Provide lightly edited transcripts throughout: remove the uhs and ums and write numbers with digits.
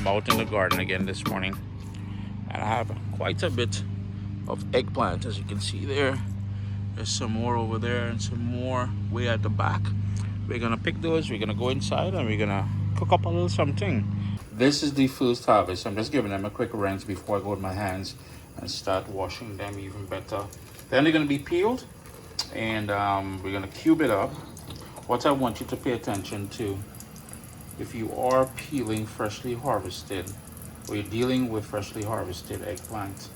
I'm out in the garden again this morning, and I have quite a bit of eggplant, as you can see there. There's some more over there and some more way at the back. We're gonna pick those, we're gonna go inside, and we're gonna cook up a little something. This is the first harvest. I'm just giving them a quick rinse before I go with my hands and start washing them even better. Then they're gonna be peeled, and we're gonna cube it up. What I want you to pay attention to, if you are peeling freshly harvested, or you're dealing with freshly harvested eggplant,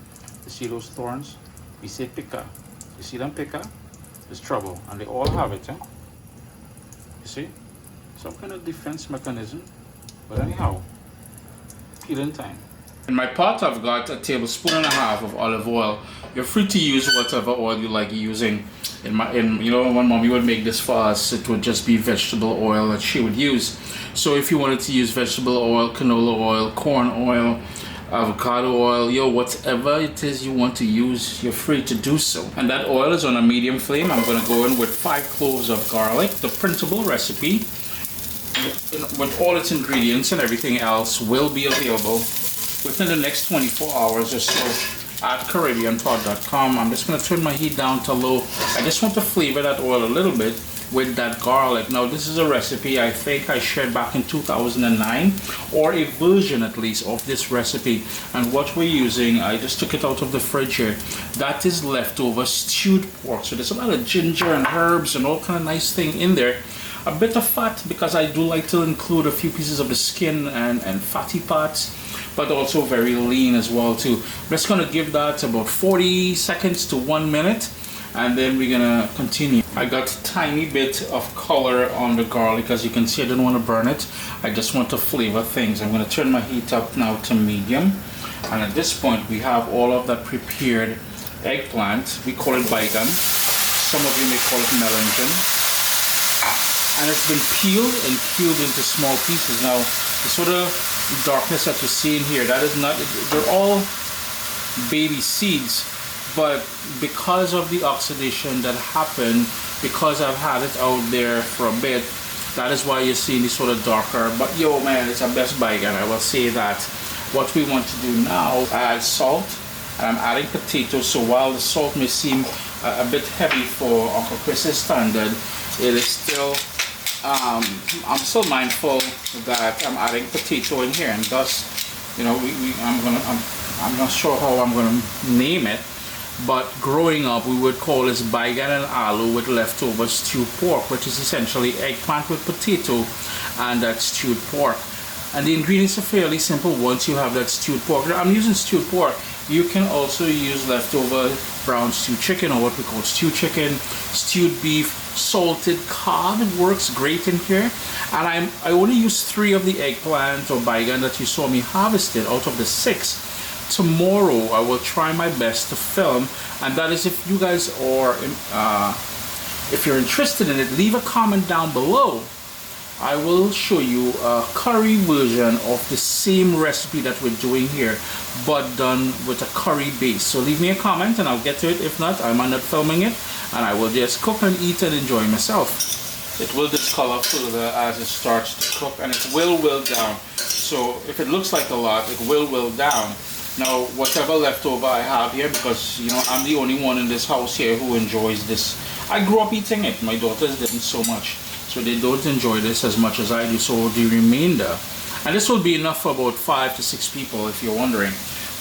you see those thorns? We say pica. You see them pica? There's trouble, and they all have it, eh? You see? Some kind of defense mechanism. But anyhow, peeling time. In my pot, I've got a tablespoon and a half of olive oil. You're free to use whatever oil you like using. When mommy would make this for us, it would just be vegetable oil that she would use. So if you wanted to use vegetable oil, canola oil, corn oil, avocado oil, whatever it is you want to use, you're free to do so. And that oil is on a medium flame. I'm going to go in with 5 cloves of garlic, the printable recipe, with all its ingredients and everything else will be available within the next 24 hours or so at CaribbeanPod.com. I'm just going to turn my heat down to low. I just want to flavor that oil a little bit with that garlic. Now, this is a recipe I think I shared back in 2009, or a version at least of this recipe. And what we're using, I just took it out of the fridge here. That is leftover stewed pork. So there's a lot of ginger and herbs and all kind of nice thing in there. A bit of fat, because I do like to include a few pieces of the skin and fatty parts, but also very lean as well too. I'm just gonna give that about 40 seconds to 1 minute, and then we're gonna continue. I got a tiny bit of color on the garlic. As you can see, I don't want to burn it. I just want to flavor things. I'm gonna turn my heat up now to medium, and at this point we have all of that prepared eggplant. We call it Baigan. Some of you may call it melangin. And it's been peeled and cubed into small pieces. Now, the sort of darkness that you're seeing here, that is not, they're all baby seeds, but because of the oxidation that happened, because I've had it out there for a bit, that is why you're seeing this sort of darker. But man, it's a best Baigan, I will say that. What we want to do now, I add salt, and I'm adding potatoes, so while the salt may seem a bit heavy for Uncle Chris's standard, it is still, I'm still mindful that I'm adding potato in here, and thus, I'm not sure how I'm gonna name it, but growing up we would call this Baigan and Aloo with leftover stewed pork, which is essentially eggplant with potato and that stewed pork. And the ingredients are fairly simple once you have that stewed pork. I'm using stewed pork. You can also use leftover brown stewed chicken, or what we call stewed chicken, stewed beef, salted cod works great in here. And I only use 3 of the eggplant or Baigan that you saw me harvested out of the 6. Tomorrow I will try my best to film, and that is, if you guys are, if you're interested in it, leave a comment down below. I will show you a curry version of the same recipe that we're doing here, but done with a curry base. So leave me a comment and I'll get to it. If not, I might not filming it, and I will just cook and eat and enjoy myself. It will discolor further as it starts to cook, and it will wilt down. So if it looks like a lot, it will wilt down. Now, whatever leftover I have here, because I'm the only one in this house here who enjoys this. I grew up eating it. My daughters didn't so much, so they don't enjoy this as much as I do. So the remainder, and this will be enough for about 5 to 6 people if you're wondering,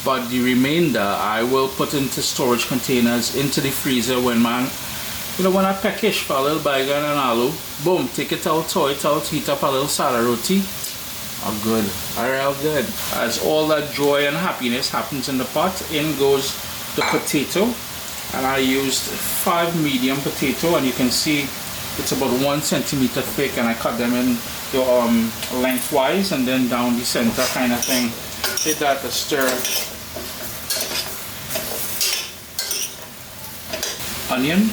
but the remainder I will put into storage containers into the freezer when when I peckish for a little Baigan and Aloo, boom, take it out, thaw it out, heat up a little salad roti. Oh good, all good. As all that joy and happiness happens in the pot, in goes the potato, and I used 5 medium potato, and you can see it's about 1 centimeter thick, and I cut them in lengthwise and then down the center kind of thing. Give that a stir. Onion,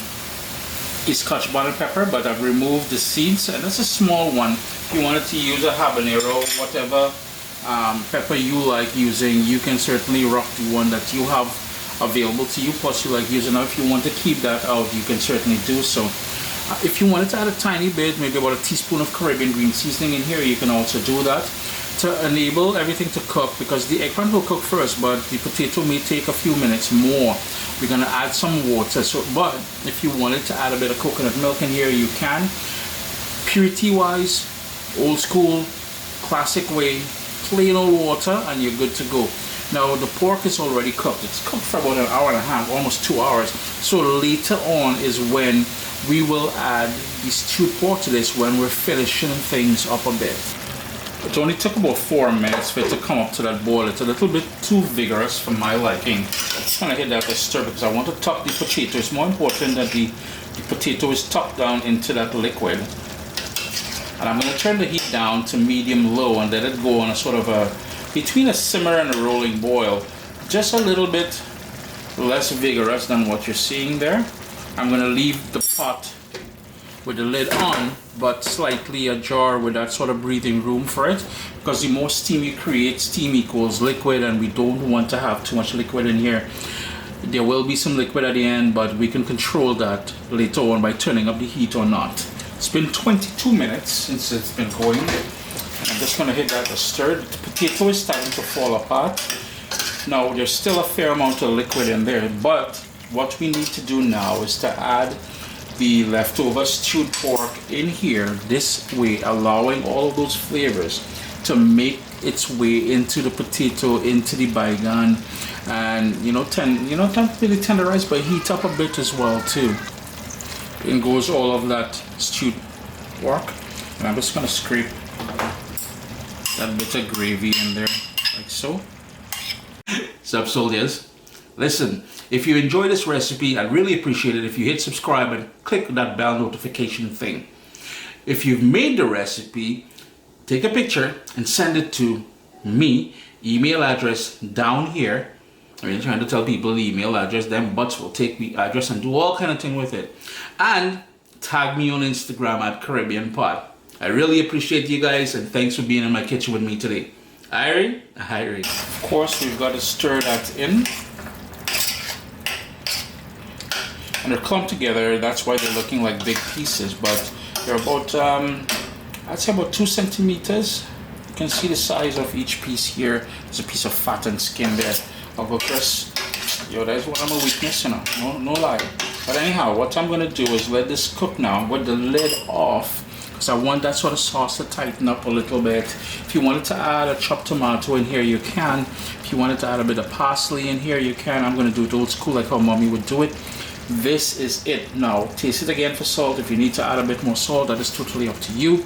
scotch bonnet pepper, but I've removed the seeds, and it's a small one. If you wanted to use a habanero, whatever pepper you like using, you can certainly rock the one that you have available to you, plus you like using it. If you want to keep that out, you can certainly do so. If you wanted to add a tiny bit, maybe about a teaspoon of Caribbean green seasoning in here, you can also do that. to enable everything to cook, because the eggplant will cook first, but the potato may take a few minutes more. We're gonna add some water. So, but if you wanted to add a bit of coconut milk in here, you can. Purity wise, old school, classic way, plain old water, and you're good to go. Now the pork is already cooked. It's cooked for about an hour and a half, almost 2 hours. So later on is when we will add the stewed pork to this, when we're finishing things up a bit. It only took about 4 minutes for it to come up to that boil. It's a little bit too vigorous for my liking. I'm just gonna hit that with a stir because I want to tuck the potato. It's more important that the potato is tucked down into that liquid. And I'm gonna turn the heat down to medium low and let it go on a sort of a, between a simmer and a rolling boil. Just a little bit less vigorous than what you're seeing there. I'm gonna leave the pot with the lid on, but slightly ajar with that sort of breathing room for it, because the more steam you create, steam equals liquid, and we don't want to have too much liquid in here. There will be some liquid at the end, but we can control that later on by turning up the heat or not. It's been 22 minutes since it's been going, and I'm just going to hit that with a stir. The potato is starting to fall apart. Now there's still a fair amount of liquid in there, but what we need to do now is to add the leftover stewed pork in here this way, allowing all of those flavors to make its way into the potato, into the baigan, and not really tenderize, but heat up a bit as well too. In goes all of that stewed pork, and I'm just gonna scrape that bit of gravy in there like so. Sup soldiers, listen, if you enjoy this recipe, I'd really appreciate it if you hit subscribe and click that bell notification thing. If you've made the recipe, take a picture and send it to me, email address down here. I mean, trying to tell people the email address, them butts will take the address and do all kind of thing with it. And tag me on Instagram at Caribbean Pot. I really appreciate you guys, and thanks for being in my kitchen with me today. Irie? Irie. Of course, we've got to stir that in. And they're clumped together, that's why they're looking like big pieces, but they're about, I'd say about 2 centimeters. You can see the size of each piece here. There's a piece of fat and skin there. Of course, that's one of my weakness, no lie. But anyhow, what I'm gonna do is let this cook now with the lid off, because I want that sort of sauce to tighten up a little bit. If you wanted to add a chopped tomato in here, you can. If you wanted to add a bit of parsley in here, you can. I'm gonna do it old school like how mommy would do it. This is it. Now, taste it again for salt. If you need to add a bit more salt, that is totally up to you.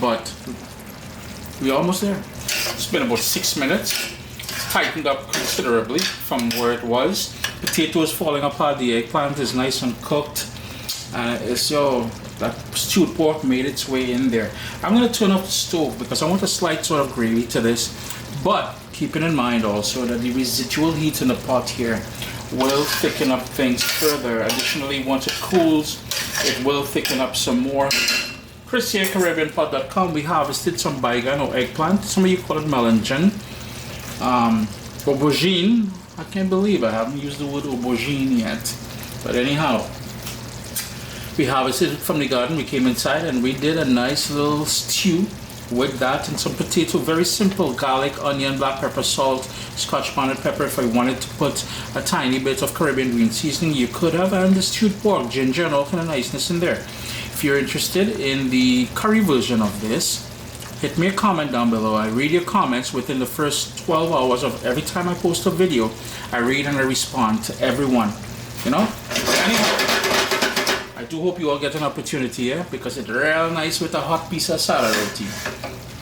But we're almost there. It's been about 6 minutes. Tightened up considerably from where it was. Potato is falling apart. The eggplant is nice and cooked. And that stewed pork made its way in there. I'm going to turn off the stove because I want a slight sort of gravy to this. But keeping in mind also that the residual heat in the pot here will thicken up things further. Additionally, once it cools, it will thicken up some more. Chris here, CaribbeanPot.com. We harvested some baigan or eggplant. Some of you call it melangen. Aubergine. I can't believe I haven't used the word aubergine yet. But anyhow, we harvested it from the garden. We came inside and we did a nice little stew with that and some potato. Very simple: garlic, onion, black pepper, salt, scotch bonnet pepper. If I wanted to put a tiny bit of Caribbean green seasoning, you could have, and the stewed pork, ginger, and all kind of niceness in there. If you're interested in the curry version of this, hit me a comment down below. I read your comments within the first 12 hours of every time I post a video. I read and I respond to everyone. Anyhow, I do hope you all get an opportunity here, because it's real nice with a hot piece of salad roti.